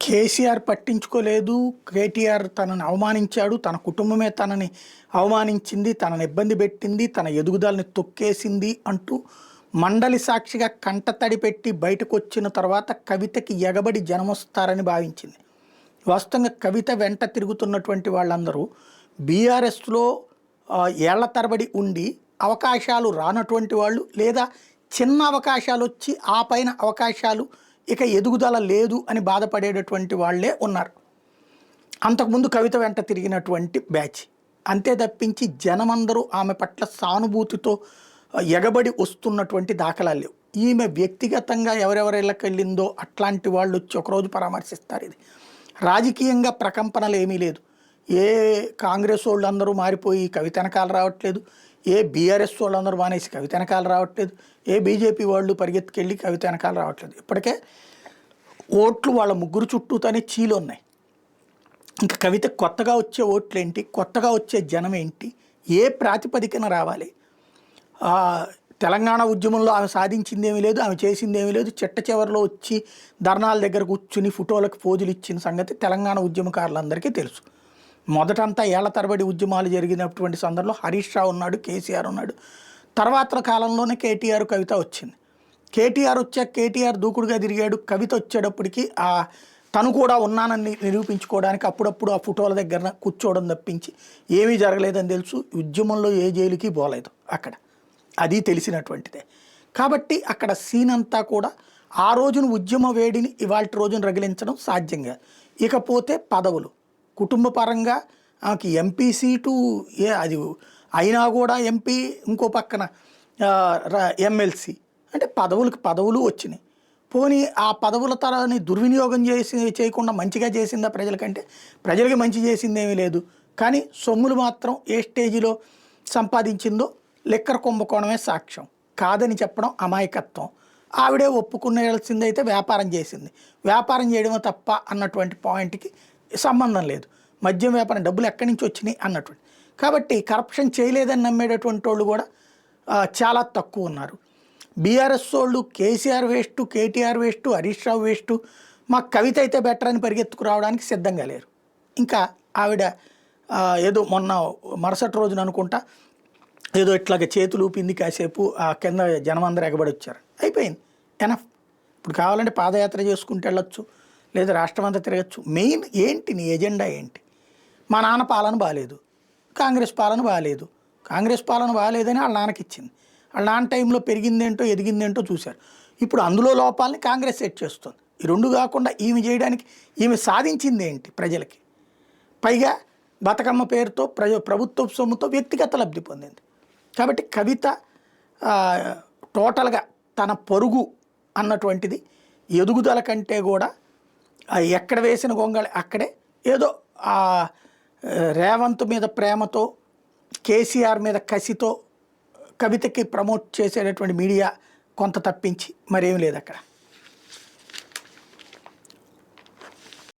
కేసీఆర్ పట్టించుకోలేదు. కేటీఆర్ తనని అవమానించాడు. తన కుటుంబమే తనని అవమానించింది, తనని ఇబ్బంది పెట్టింది, తన ఎదుగుదలని తొక్కేసింది అంటూ మండలి సాక్షిగా కంటతడి పెట్టి బయటకు వచ్చిన తర్వాత కవితకి ఎగబడి జనమొస్తారని భావించింది. వాస్తవంగా కవిత వెంట తిరుగుతున్నటువంటి వాళ్ళందరూ బీఆర్ఎస్లో ఏళ్ల తరబడి ఉండి అవకాశాలు రానటువంటి వాళ్ళు, లేదా చిన్న అవకాశాలు వచ్చి ఆ పైన అవకాశాలు ఇక ఎదుగుదల లేదు అని బాధపడేటటువంటి వాళ్ళే ఉన్నారు. అంతకుముందు కవిత వెంట తిరిగినటువంటి బ్యాచ్. అంతే తప్పించి జనమందరూ ఆమె పట్ల సానుభూతితో ఎగబడి వస్తున్నటువంటి దాఖలాలు లేవు. ఈమె వ్యక్తిగతంగా ఎవరెవరిళ్ళకి వెళ్ళిందో అట్లాంటి వాళ్ళు వచ్చి ఒకరోజు పరామర్శిస్తారు. ఇది రాజకీయంగా ప్రకంపనలు ఏమీ లేదు. ఏ కాంగ్రెస్ వాళ్ళు అందరూ మారిపోయి కవిత వెనకాల రావట్లేదు, ఏ బీఆర్ఎస్ వాళ్ళందరూ మానేసి కవిత వెనకాల రావట్లేదు, ఏ బీజేపీ వాళ్ళు పరిగెత్తుకెళ్ళి కవిత వెనకాల రావట్లేదు. ఇప్పటికే ఓట్లు వాళ్ళ ముగ్గురు చుట్టూతోనే చీలు ఉన్నాయి. ఇంకా కవిత కొత్తగా వచ్చే ఓట్లు ఏంటి, కొత్తగా వచ్చే జనం ఏంటి, ఏ ప్రాతిపదికన రావాలి? తెలంగాణ ఉద్యమంలో ఆమె సాధించిందేమీ లేదు, ఆమె చేసిందేమీ లేదు. చిట్ట చివరిలో వచ్చి ధర్నాల దగ్గర కూర్చుని ఫోటోలకు పోజులు ఇచ్చిన సంగతి తెలంగాణ ఉద్యమకారులందరికీ తెలుసు. మొదటంతా ఏళ్ల తరబడి ఉద్యమాలు జరిగినటువంటి సందర్భంలో హరీష్ రావు ఉన్నాడు, కేసీఆర్ ఉన్నాడు. తర్వాత కాలంలోనే కేటీఆర్ కవిత వచ్చింది. కేటీఆర్ వచ్చాక కేటీఆర్ దూకుడుగా తిరిగాడు. కవిత వచ్చేటప్పటికి తను కూడా ఉన్నానని నిరూపించుకోవడానికి అప్పుడప్పుడు ఆ ఫోటోల దగ్గర కూర్చోవడం తప్పించి ఏమీ జరగలేదని తెలుసు. ఉద్యమంలో ఏ జైలుకి పోలేదు అక్కడ, అది తెలిసినటువంటిదే. కాబట్టి అక్కడ సీన్ అంతా కూడా ఆ రోజున ఉద్యమ వేడిని ఇవాళ రోజున రగిలించడం సాధ్యంగా. ఇకపోతే పదవులు, కుటుంబ పరంగా ఆమెకి ఎంపీ సీటు అది అయినా కూడా ఎంపీ, ఇంకో పక్కన ఎమ్మెల్సీ, అంటే పదవులు వచ్చినాయి. పోనీ ఆ పదవుల తరాన్ని దుర్వినియోగం చేయకుండా మంచిగా చేసిందా ప్రజలకంటే? ప్రజలకి మంచి చేసిందేమీ లేదు. కానీ సొమ్ములు మాత్రం ఏ స్టేజిలో సంపాదించిందో లెక్కర కుంభకోణమే సాక్ష్యం. కాదని చెప్పడం అమాయకత్వం. ఆవిడే ఒప్పుకునేయాల్సిందైతే వ్యాపారం చేసింది, వ్యాపారం చేయడమే తప్ప అన్నటువంటి పాయింట్కి సంబంధం లేదు. మద్యం వ్యాపారం డబ్బులు ఎక్కడి నుంచి వచ్చినాయి అన్నటువంటి. కాబట్టి కరప్షన్ చేయలేదని నమ్మేటటువంటి వాళ్ళు కూడా చాలా తక్కువ ఉన్నారు. బీఆర్ఎస్ వాళ్ళు KCR waste, KTR waste, Harish Rao waste, మా కవిత అయితే బెటర్ అని పరిగెత్తుకురావడానికి సిద్ధంగా లేరు. ఇంకా ఆవిడ ఏదో మొన్న మరుసటి రోజున అనుకుంటా ఏదో ఇట్లాగ చేతులు ఊపింది, కాసేపు ఆ కింద జనమందరూ ఎగబడి వచ్చారు, అయిపోయింది, ఎనఫ్. ఇప్పుడు కావాలంటే పాదయాత్ర చేసుకుంటూ వెళ్ళొచ్చు, లేదా రాష్ట్రం అంతా తిరగచ్చు. మెయిన్ ఏంటి, నీ ఎజెండా ఏంటి? మా నాన్న పాలన బాగాలేదు, కాంగ్రెస్ పాలన బాగాలేదు, కాంగ్రెస్ పాలన బాగాలేదని వాళ్ళ నాన్నకి ఇచ్చింది. వాళ్ళ నాన్న టైంలో పెరిగిందేంటో ఎదిగిందేంటో చూశారు. ఇప్పుడు అందులో లోపాలని కాంగ్రెస్ సెట్ చేస్తుంది. ఈ రెండు కాకుండా ఈమె చేయడానికి ఈమె సాధించింది ఏంటి ప్రజలకి? పైగా బతుకమ్మ పేరుతో ప్రభుత్వ సొమ్ముతో వ్యక్తిగత లబ్ధి పొందింది. కాబట్టి కవిత టోటల్గా తన పరుగు అన్నటువంటిది ఎదుగుదల కంటే కూడా ఎక్కడ వేసిన గొంగళి అక్కడే. ఏదో రేవంత్ మీద ప్రేమతో, కేసీఆర్ మీద కసితో కవితకి ప్రమోట్ చేసేటటువంటి మీడియా కొంత తప్పించి మరేం లేదు అక్కడ.